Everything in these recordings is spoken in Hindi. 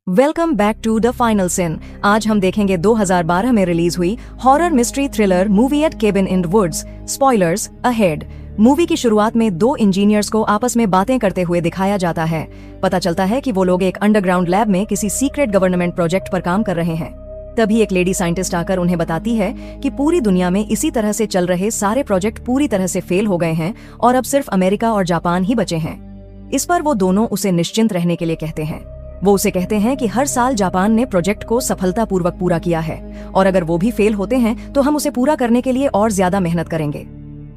Welcome back to the final scene. आज हम देखेंगे 2012 में रिलीज हुई horror mystery thriller movie at cabin in the woods. Spoilers ahead. Movie की शुरुआत में दो इंजीनियर्स को आपस में बातें करते हुए दिखाया जाता है। पता चलता है कि वो लोग एक अंडरग्राउंड लैब में किसी सीक्रेट गवर्नमेंट प्रोजेक्ट पर काम कर रहे हैं। तभी एक लेडी साइंटिस्ट आकर उन्हें बताती है कि पूरी दुनिया में इसी तरह से चल रहे सारे प्रोजेक्ट पूरी तरह से फेल हो गए हैं और अब सिर्फ अमेरिका और जापान ही बचे हैं। इस पर वो दोनों उसे निश्चिंत रहने के लिए कहते हैं। वो उसे कहते हैं कि हर साल जापान ने प्रोजेक्ट को सफलतापूर्वक पूरा किया है और अगर वो भी फेल होते हैं तो हम उसे पूरा करने के लिए और ज्यादा मेहनत करेंगे।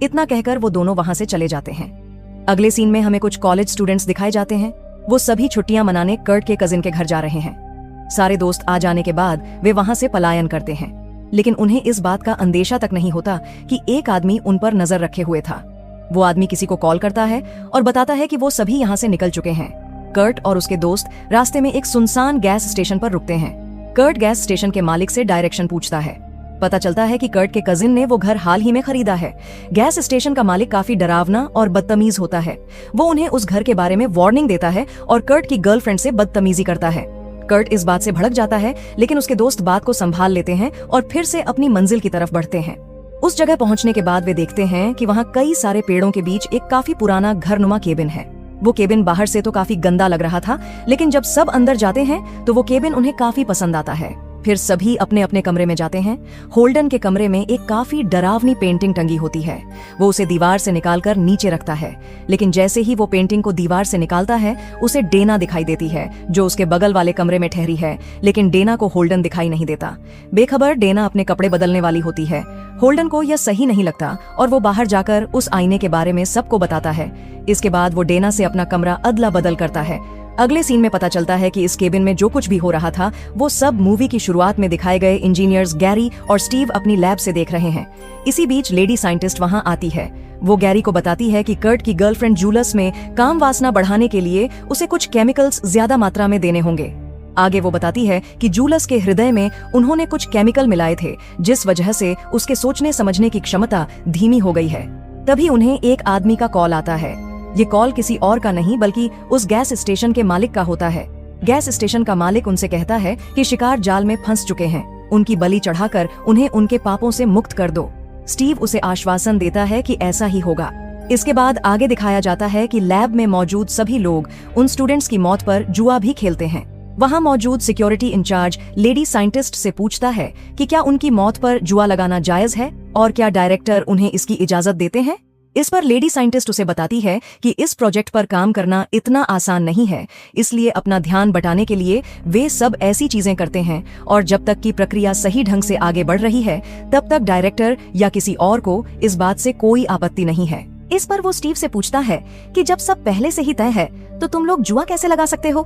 इतना कहकर वो दोनों वहां से चले जाते हैं। अगले सीन में हमें कुछ कॉलेज स्टूडेंट्स दिखाए जाते हैं। वो सभी छुट्टियां मनाने कर्ट के कजिन के घर जा रहे हैं। सारे दोस्त आ जाने के बाद वे वहां से पलायन करते हैं, लेकिन उन्हें इस बात का अंदेशा तक नहीं होता कि एक आदमी उन पर नजर रखे हुए था। वो आदमी किसी को कॉल करता है और बताता है कि वो सभी यहाँ से निकल चुके हैं। कर्ट और उसके दोस्त रास्ते में एक सुनसान गैस स्टेशन पर रुकते हैं। कर्ट गैस स्टेशन के मालिक से डायरेक्शन पूछता है। पता चलता है कि कर्ट के कजिन ने वो घर हाल ही में खरीदा है। गैस स्टेशन का मालिक काफी डरावना और बदतमीज होता है। वो उन्हें उस घर के बारे में वार्निंग देता है और कर्ट की गर्लफ्रेंड से बदतमीजी करता है। कर्ट इस बात से भड़क जाता है, लेकिन उसके दोस्त बात को संभाल लेते हैं और फिर से अपनी मंजिल की तरफ बढ़ते हैं। उस जगह पहुंचने के बाद वे देखते हैं कि वहां कई सारे पेड़ों के बीच एक काफी पुराना घरनुमा केबिन है। वो केबिन बाहर से तो काफी गंदा लग रहा था, लेकिन जब सब अंदर जाते हैं तो वो केबिन उन्हें काफी पसंद आता है। फिर सभी अपने अपने कमरे में जाते हैं। होल्डन के कमरे में एक काफी डरावनी पेंटिंग टंगी होती है। वो उसे दीवार से निकालकर नीचे रखता है, लेकिन जैसे ही वो पेंटिंग को दीवार से निकालता है उसे डेना दिखाई देती है, जो उसके बगल वाले कमरे में ठहरी है। लेकिन डेना को होल्डन दिखाई नहीं देता। बेखबर डेना अपने कपड़े बदलने वाली होती है। होल्डन को यह सही नहीं लगता और वो बाहर जाकर उस आईने के बारे में सबको बताता है। इसके बाद वो डेना से अपना कमरा अदला बदल करता है। अगले सीन में पता चलता है कि इस केबिन में जो कुछ भी हो रहा था वो सब मूवी की शुरुआत में दिखाए गए इंजीनियर्स गैरी और स्टीव अपनी लैब से देख रहे हैं। इसी बीच लेडी साइंटिस्ट वहां आती है। वो गैरी को बताती है कि कर्ट की गर्लफ्रेंड जूलस में काम वासना बढ़ाने के लिए उसे कुछ केमिकल्स ज्यादा मात्रा में देने होंगे। आगे वो बताती है कि जूलस के हृदय में उन्होंने कुछ केमिकल मिलाए थे, जिस वजह से उसके सोचने समझने की क्षमता धीमी हो गई है। तभी उन्हें एक आदमी का कॉल आता है। ये कॉल किसी और का नहीं बल्कि उस गैस स्टेशन के मालिक का होता है। गैस स्टेशन का मालिक उनसे कहता है कि शिकार जाल में फंस चुके हैं, उनकी बलि चढ़ाकर उन्हें उनके पापों से मुक्त कर दो। स्टीव उसे आश्वासन देता है कि ऐसा ही होगा। इसके बाद आगे दिखाया जाता है कि लैब में मौजूद सभी लोग उन स्टूडेंट्स की मौत पर जुआ भी खेलते हैं। वहां मौजूद सिक्योरिटी इंचार्ज लेडी साइंटिस्ट से पूछता है कि क्या उनकी मौत पर जुआ लगाना जायज है और क्या डायरेक्टर उन्हें इसकी इजाजत देते हैं। इस पर लेडी साइंटिस्ट उसे बताती है कि इस प्रोजेक्ट पर काम करना इतना आसान नहीं है, इसलिए अपना ध्यान बटाने के लिए वे सब ऐसी चीजें करते हैं और जब तक की प्रक्रिया सही ढंग से आगे बढ़ रही है तब तक डायरेक्टर या किसी और को इस बात से कोई आपत्ति नहीं है। इस पर वो स्टीव से पूछता है कि जब सब पहले से ही तय है तो तुम लोग जुआ कैसे लगा सकते हो।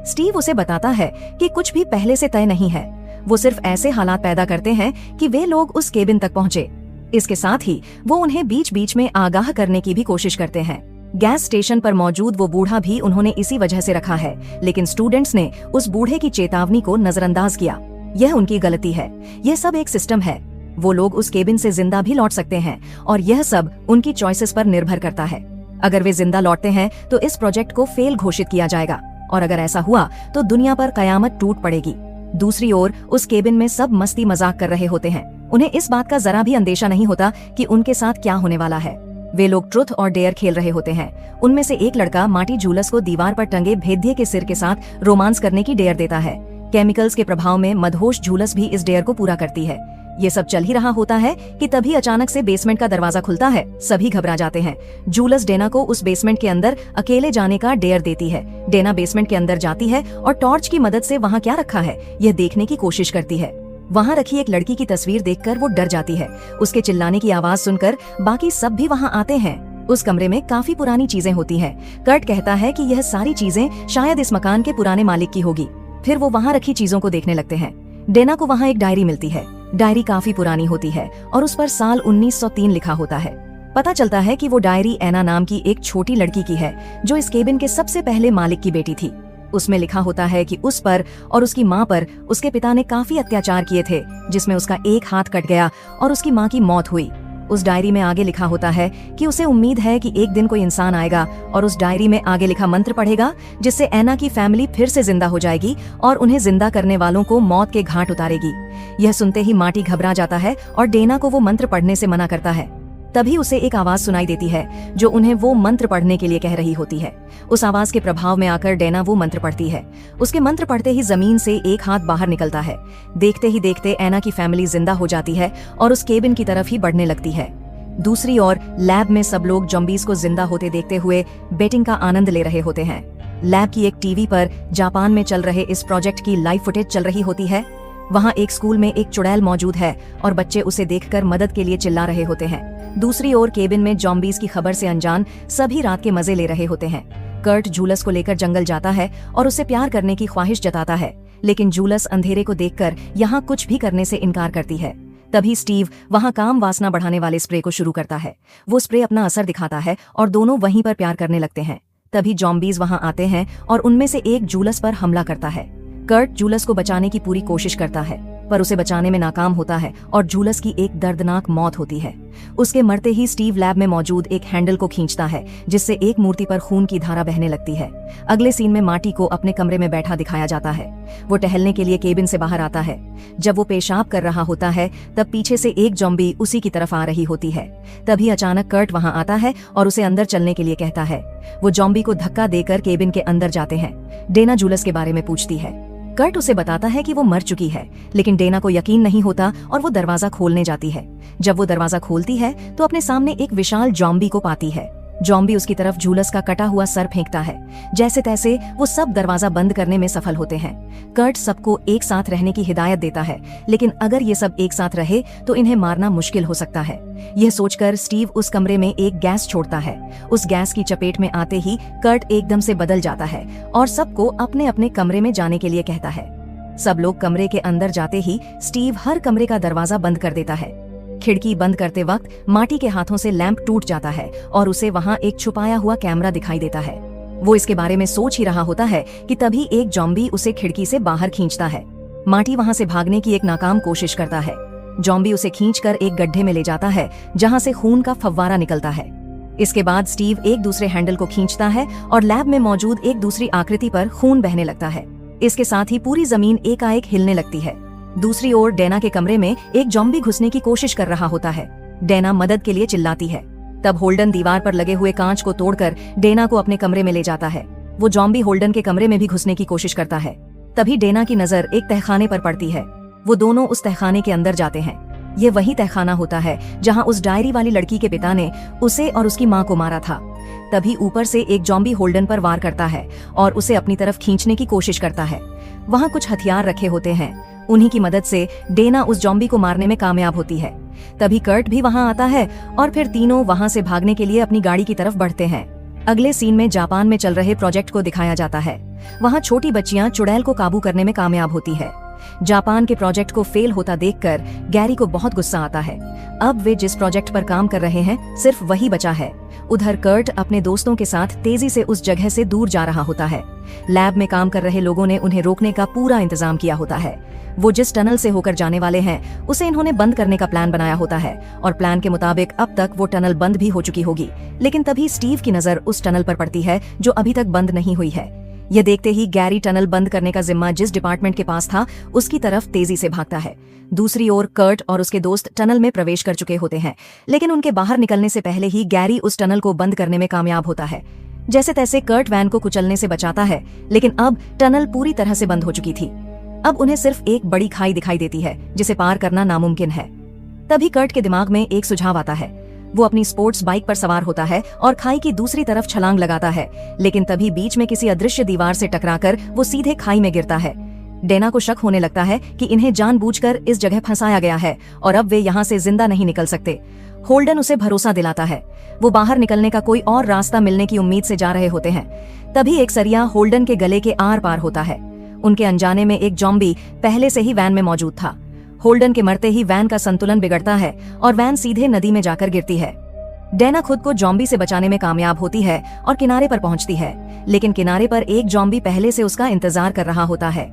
स्टीव उसे बताता है कि कुछ भी पहले से तय नहीं है, वो सिर्फ ऐसे हालात पैदा करते हैं कि वे लोग उस केबिन तक पहुंचे। इसके साथ ही वो उन्हें बीच बीच में आगाह करने की भी कोशिश करते हैं। गैस स्टेशन पर मौजूद वो बूढ़ा भी उन्होंने इसी वजह से रखा है, लेकिन स्टूडेंट्स ने उस बूढ़े की चेतावनी को नजरअंदाज किया। यह उनकी गलती है। यह सब एक सिस्टम है। वो लोग उस केबिन से जिंदा भी लौट सकते हैं और यह सब उनकी चॉइसेस पर निर्भर करता है। अगर वे जिंदा लौटते हैं तो इस प्रोजेक्ट को फेल घोषित किया जाएगा और अगर ऐसा हुआ तो दुनिया पर कयामत टूट पड़ेगी। दूसरी ओर उस केबिन में सब मस्ती मजाक कर रहे होते हैं। उन्हें इस बात का जरा भी अंदेशा नहीं होता कि उनके साथ क्या होने वाला है। वे लोग ट्रुथ और डेयर खेल रहे होते हैं। उनमें से एक लड़का मार्टी जूलस को दीवार पर टंगे भेद्य के सिर के साथ रोमांस करने की डेयर देता है। केमिकल्स के प्रभाव में मदहोश जूलस भी इस डेयर को पूरा करती है। ये सब चल ही रहा होता है कि तभी अचानक से बेसमेंट का दरवाजा खुलता है। सभी घबरा जाते हैं। जूलस डेना को उस बेसमेंट के अंदर अकेले जाने का डेयर देती है। डेना बेसमेंट के अंदर जाती है और टॉर्च की मदद से वहाँ क्या रखा है यह देखने की कोशिश करती है। वहाँ रखी एक लड़की की तस्वीर देखकर वो डर जाती है। उसके चिल्लाने की आवाज सुनकर बाकी सब भी वहाँ आते हैं। उस कमरे में काफी पुरानी चीजें होती हैं। कर्ट कहता है कि यह सारी चीजें शायद इस मकान के पुराने मालिक की होगी। फिर वो वहाँ रखी चीजों को देखने लगते हैं। डेना को वहाँ एक डायरी मिलती है। डायरी काफी पुरानी होती है और उस पर साल 1903 लिखा होता है। पता चलता है कि वो डायरी एना नाम की एक छोटी लड़की की है, जो इस केबिन के सबसे पहले मालिक की बेटी थी। उसमें लिखा होता है कि उस पर और उसकी माँ पर उसके पिता ने काफी अत्याचार किए थे, जिसमें उसका एक हाथ कट गया और उसकी माँ की मौत हुई। उस डायरी में आगे लिखा होता है कि उसे उम्मीद है कि एक दिन कोई इंसान आएगा और उस डायरी में आगे लिखा मंत्र पढ़ेगा, जिससे एना की फैमिली फिर से जिंदा हो जाएगी और उन्हें जिंदा करने वालों को मौत के घाट उतारेगी। यह सुनते ही मार्टी घबरा जाता है और डेना को वो मंत्र पढ़ने से मना करता है। तभी उसे एक आवाज सुनाई देती है जो उन्हें वो मंत्र पढ़ने के लिए कह रही होती है। उस आवाज के प्रभाव में आकर डेना वो मंत्र पढ़ती है। उसके मंत्र पढ़ते ही जमीन से एक हाथ बाहर निकलता है। देखते ही देखते एना की फैमिली जिंदा हो जाती है और उस केबिन की तरफ ही बढ़ने लगती है। दूसरी ओर लैब में सब लोग ज़ॉम्बीज़ को जिंदा होते देखते हुए बेटिंग का आनंद ले रहे होते हैं। लैब की एक टीवी पर जापान में चल रहे इस प्रोजेक्ट की लाइव फुटेज चल रही होती है। वहाँ एक स्कूल में एक चुड़ैल मौजूद है और बच्चे उसे देखकर मदद के लिए चिल्ला रहे होते हैं। दूसरी ओर केबिन में ज़ॉम्बीज़ की खबर से अनजान सभी रात के मजे ले रहे होते हैं। कर्ट जूलस को लेकर जंगल जाता है और उसे प्यार करने की ख्वाहिश जताता है, लेकिन जूलस अंधेरे को देखकर यहाँ कुछ भी करने से इनकार करती है। तभी स्टीव वहाँ काम वासना बढ़ाने वाले स्प्रे को शुरू करता है। वो स्प्रे अपना असर दिखाता है और दोनों वहीं पर प्यार करने लगते हैं। तभी ज़ॉम्बीज़ वहाँ आते हैं और उनमें से एक जूलस पर हमला करता है। कर्ट जूलस को बचाने की पूरी कोशिश करता है, पर उसे बचाने में नाकाम होता है और जूलस की एक दर्दनाक मौत होती है। उसके मरते ही स्टीव लैब में मौजूद एक हैंडल को खींचता है, जिससे एक मूर्ति पर खून की धारा बहने लगती है। अगले सीन में मार्टी को अपने कमरे में बैठा दिखाया जाता है। वो टहलने के लिए केबिन से बाहर आता है। जब वो पेशाब कर रहा होता है तब पीछे से एक ज़ॉम्बी उसी की तरफ आ रही होती है। तभी अचानक कर्ट वहाँ आता है और उसे अंदर चलने के लिए कहता है। वो ज़ॉम्बी को धक्का देकर केबिन के अंदर जाते हैं। डेना जूलस के बारे में पूछती है। कर्ट उसे बताता है कि वो मर चुकी है, लेकिन डेना को यकीन नहीं होता और वो दरवाजा खोलने जाती है। जब वो दरवाजा खोलती है तो अपने सामने एक विशाल ज़ॉम्बी को पाती है। ज़ॉम्बी उसकी तरफ जूलस का कटा हुआ सर फेंकता है। जैसे तैसे वो सब दरवाजा बंद करने में सफल होते हैं। कर्ट सबको एक साथ रहने की हिदायत देता है, लेकिन अगर ये सब एक साथ रहे तो इन्हें मारना मुश्किल हो सकता है। यह सोचकर स्टीव उस कमरे में एक गैस छोड़ता है। उस गैस की चपेट में आते ही कर्ट एकदम से बदल जाता है और सबको अपने अपने कमरे में जाने के लिए कहता है। सब लोग कमरे के अंदर जाते ही स्टीव हर कमरे का दरवाजा बंद कर देता है। खिड़की बंद करते वक्त मार्टी के हाथों से लैंप टूट जाता है और उसे वहाँ एक छुपाया हुआ कैमरा दिखाई देता है। वो इसके बारे में सोच ही रहा होता है कि तभी एक ज़ॉम्बी उसे खिड़की से बाहर खींचता है। मार्टी वहाँ से भागने की एक नाकाम कोशिश करता है। ज़ॉम्बी उसे खींचकर एक गड्ढे में ले जाता है, जहाँ से खून का फव्वारा निकलता है। इसके बाद स्टीव एक दूसरे हैंडल को खींचता है और लैब में मौजूद एक दूसरी आकृति पर खून बहने लगता है। इसके साथ ही पूरी जमीन एकाएक हिलने लगती है। दूसरी ओर डेना के कमरे में एक ज़ॉम्बी घुसने की कोशिश कर रहा होता है। डेना मदद के लिए चिल्लाती है। तब होल्डन दीवार पर लगे हुए कांच को तोड़कर डेना को अपने कमरे में ले जाता है। वो ज़ॉम्बी होल्डन के कमरे में भी घुसने की कोशिश करता है। तभी डेना की नजर एक तहखाने पर पड़ती है। वो दोनों उस तहखाने के अंदर जाते हैं। ये वही तहखाना होता है जहाँ उस डायरी वाली लड़की के पिता ने उसे और उसकी माँ को मारा था। तभी ऊपर से एक ज़ॉम्बी होल्डन पर वार करता है और उसे अपनी तरफ खींचने की कोशिश करता है। वहाँ कुछ हथियार रखे होते हैं। उन्हीं की मदद से डेना उस ज़ॉम्बी को मारने में कामयाब होती है। तभी कर्ट भी वहाँ आता है और फिर तीनों वहाँ से भागने के लिए अपनी गाड़ी की तरफ बढ़ते हैं। अगले सीन में जापान में चल रहे प्रोजेक्ट को दिखाया जाता है। वहाँ छोटी बच्चियां चुड़ैल को काबू करने में कामयाब होती है। जापान के प्रोजेक्ट को फेल होता देखकर गैरी को बहुत गुस्सा आता है। अब वे जिस प्रोजेक्ट पर काम कर रहे हैं सिर्फ वही बचा है। उधर कर्ट अपने दोस्तों के साथ तेजी से उस जगह से दूर जा रहा होता है। लैब में काम कर रहे लोगों ने उन्हें रोकने का पूरा इंतजाम किया होता है। वो जिस टनल से होकर जाने वाले हैं उसे इन्होंने बंद करने का प्लान बनाया होता है और प्लान के मुताबिक अब तक वो टनल बंद भी हो चुकी होगी। लेकिन तभी स्टीव की नजर उस टनल पर पड़ती है जो अभी तक बंद नहीं हुई है। यह देखते ही गैरी टनल बंद करने का जिम्मा जिस डिपार्टमेंट के पास था उसकी तरफ तेजी से भागता है। दूसरी ओर कर्ट और उसके दोस्त टनल में प्रवेश कर चुके होते हैं, लेकिन उनके बाहर निकलने से पहले ही गैरी उस टनल को बंद करने में कामयाब होता है। जैसे तैसे कर्ट वैन को कुचलने से बचाता है, लेकिन अब टनल पूरी तरह से बंद हो चुकी थी। अब उन्हें सिर्फ एक बड़ी खाई दिखाई देती है जिसे पार करना नामुमकिन है। तभी कर्ट के दिमाग में एक सुझाव आता है। वो अपनी स्पोर्ट्स बाइक पर सवार होता है और खाई की दूसरी तरफ छलांग लगाता है, लेकिन तभी बीच में किसी अदृश्य दीवार से टकराकर वो सीधे खाई में गिरता है। डेना को शक होने लगता है कि इन्हें जानबूझकर इस जगह फंसाया गया है और अब वे यहाँ से जिंदा नहीं निकल सकते। होल्डन उसे भरोसा दिलाता है। वो बाहर निकलने का कोई और रास्ता मिलने की उम्मीद से जा रहे होते हैं। तभी एक सरिया होल्डन के गले के आर पार होता है। उनके अनजाने में एक ज़ॉम्बी पहले से ही वैन में मौजूद था। होल्डन के मरते ही वैन का संतुलन बिगड़ता है और वैन सीधे नदी में जाकर गिरती है। डेना खुद को ज़ॉम्बी से बचाने में कामयाब होती है और किनारे पर पहुंचती है, लेकिन किनारे पर एक ज़ॉम्बी पहले से उसका इंतजार कर रहा होता है।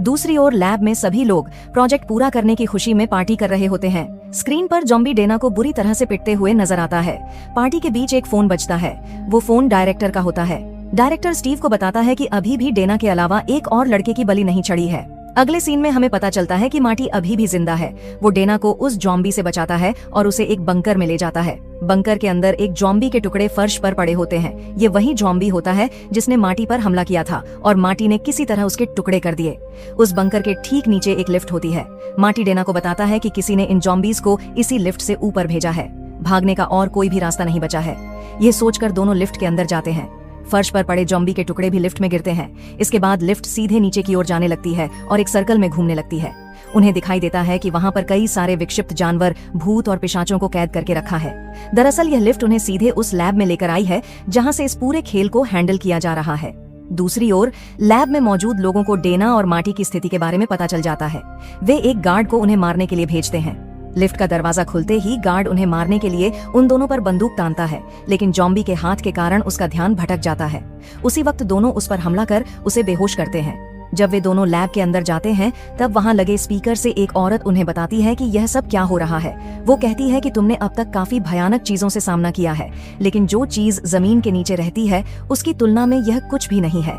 दूसरी ओर लैब में सभी लोग प्रोजेक्ट पूरा करने की खुशी में पार्टी कर रहे होते हैं। स्क्रीन पर जॉम्बी डेना को बुरी तरह से पिटते हुए नजर आता है। पार्टी के बीच एक फोन बजता है। वो फोन डायरेक्टर का होता है। डायरेक्टर स्टीव को बताता है कि अभी भी डेना के अलावा एक और लड़के की बलि नहीं चढ़ी है। अगले सीन में हमें पता चलता है कि मार्टी अभी भी जिंदा है। वो डेना को उस जॉम्बी से बचाता है और उसे एक बंकर में ले जाता है। बंकर के अंदर एक जॉम्बी के टुकड़े फर्श पर पड़े होते हैं। ये वही जॉम्बी होता है जिसने मार्टी पर हमला किया था और मार्टी ने किसी तरह उसके टुकड़े कर दिए। उस बंकर के ठीक नीचे एक लिफ्ट होती है। मार्टी डेना को बताता है कि किसी ने इन जॉम्बीज को इसी लिफ्ट से ऊपर भेजा है। भागने का और कोई भी रास्ता नहीं बचा है। ये सोचकर दोनों लिफ्ट के अंदर जाते हैं। फर्श पर पड़े जॉम्बी के टुकड़े भी लिफ्ट में गिरते हैं। इसके बाद लिफ्ट सीधे नीचे की ओर जाने लगती है और एक सर्कल में घूमने लगती है। उन्हें दिखाई देता है कि वहां पर कई सारे विक्षिप्त जानवर, भूत और पिशाचों को कैद करके रखा है। दरअसल यह लिफ्ट उन्हें सीधे उस लैब में लेकर आई है जहां से इस पूरे खेल को हैंडल किया जा रहा है। दूसरी ओर लैब में मौजूद लोगों को डेना और मार्टी की स्थिति के बारे में पता चल जाता है। वे एक गार्ड को उन्हें मारने के लिए भेजते हैं। लिफ्ट का दरवाजा खुलते ही गार्ड उन्हें मारने के लिए उन दोनों पर बंदूक तानता है, लेकिन जॉम्बी के हाथ के कारण उसका ध्यान भटक जाता है। उसी वक्त दोनों उस पर हमला कर उसे बेहोश करते हैं। जब वे दोनों लैब के अंदर जाते हैं तब वहां लगे स्पीकर से एक औरत उन्हें बताती है कि यह सब क्या हो रहा है। वो कहती है कि तुमने अब तक काफी भयानक चीजों से सामना किया है, लेकिन जो चीज जमीन के नीचे रहती है उसकी तुलना में यह कुछ भी नहीं है।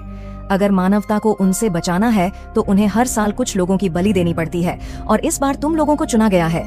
अगर मानवता को उनसे बचाना है तो उन्हें हर साल कुछ लोगों की बलि देनी पड़ती है और इस बार तुम लोगों को चुना गया है।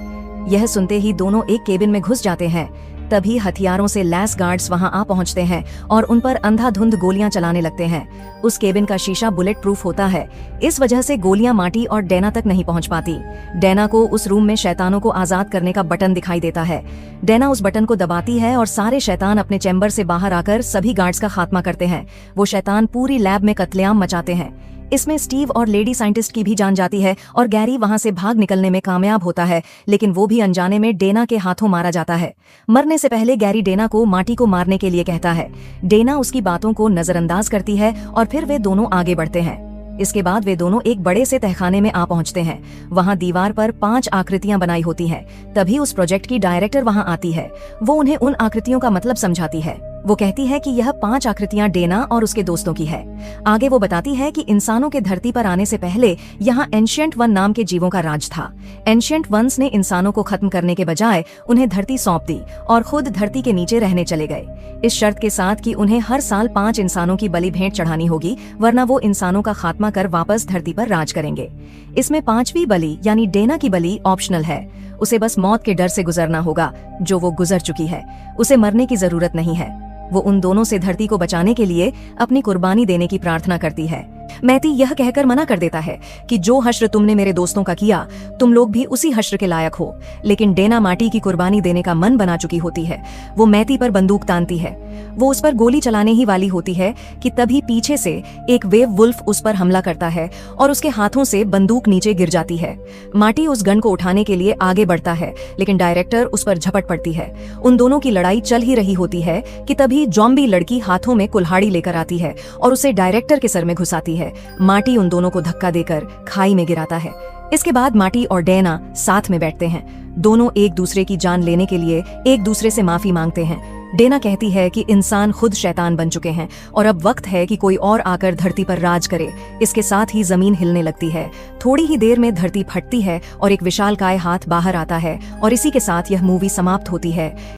यह सुनते ही दोनों एक केबिन में घुस जाते हैं। तभी हथियारों से लैस गार्ड्स वहां आ पहुंचते हैं और उन पर अंधाधुंध गोलियां चलाने लगते हैं। उस केबिन का शीशा बुलेट प्रूफ होता है। इस वजह से गोलियां मार्टी और डेना तक नहीं पहुंच पाती। डेना को उस रूम में शैतानों को आजाद करने का बटन दिखाई देता है। डेना उस बटन को दबाती है और सारे शैतान अपने चैम्बर से बाहर आकर सभी गार्ड्स का खात्मा करते हैं। वो शैतान पूरी लैब में कत्लेआम मचाते हैं। इसमें स्टीव और लेडी साइंटिस्ट की भी जान जाती है और गैरी वहां से भाग निकलने में कामयाब होता है, लेकिन वो भी अनजाने में डेना के हाथों मारा जाता है। मरने से पहले गैरी डेना को मार्टी को मारने के लिए कहता है। डेना उसकी बातों को नजरअंदाज करती है और फिर वे दोनों आगे बढ़ते हैं। इसके बाद वे दोनों एक बड़े से तहखाने में आ पहुंचते हैं। वहां दीवार पर 5 आकृतियां बनाई होती हैं। तभी उस प्रोजेक्ट की डायरेक्टर वहां आती है। वो उन्हें उन आकृतियों का मतलब समझाती है। वो कहती है कि यह 5 आकृतियां डेना और उसके दोस्तों की है। आगे वो बताती है कि इंसानों के धरती पर आने से पहले यहाँ एंशिएंट वन नाम के जीवों का राज था। एंशिएंट वंस ने इंसानों को खत्म करने के बजाय उन्हें धरती सौंप दी और खुद धरती के नीचे रहने चले गए, इस शर्त के साथ कि उन्हें हर साल 5 इंसानों की बलि भेंट चढ़ानी होगी, वरना वो इंसानों का खात्मा कर वापस धरती पर राज करेंगे। इसमें 5वीं बलि यानी डेना की बलि ऑप्शनल है। उसे बस मौत के डर से गुजरना होगा, जो वो गुजर चुकी है। उसे मरने की जरूरत नहीं है। वो उन दोनों से धरती को बचाने के लिए अपनी कुर्बानी देने की प्रार्थना करती है। मैती यह कहकर मना कर देता है कि जो हश्र तुमने मेरे दोस्तों का किया, तुम लोग भी उसी हश्र के लायक हो। लेकिन डेना मार्टी की कुर्बानी देने का मन बना चुकी होती है। वो मैती पर बंदूक तानती है। वो उस पर गोली चलाने ही वाली होती है कि तभी पीछे से एक वेव वुल्फ उस पर हमला करता है और उसके हाथों से बंदूक नीचे गिर जाती है। मार्टी उस गन को उठाने के लिए आगे बढ़ता है, लेकिन डायरेक्टर उस पर झपट पड़ती है। उन दोनों की लड़ाई चल ही रही होती है कि तभी जॉम्बी लड़की हाथों में कुल्हाड़ी लेकर आती है और उसे डायरेक्टर के सर में घुसाती है। मार्टी उन दोनों को धक्का देकर खाई में गिराता है। इसके बाद मार्टी और डेना साथ में बैठते हैं। दोनों एक दूसरे की जान लेने के लिए एक दूसरे से माफी मांगते हैं। डेना कहती है कि इंसान खुद शैतान बन चुके हैं और अब वक्त है कि कोई और आकर धरती पर राज करे। इसके साथ ही जमीन हिलने लगती है। थोड़ी ही देर में धरती फटती है और एक विशालकाय हाथ बाहर आता है और इसी के साथ यह मूवी समाप्त होती है।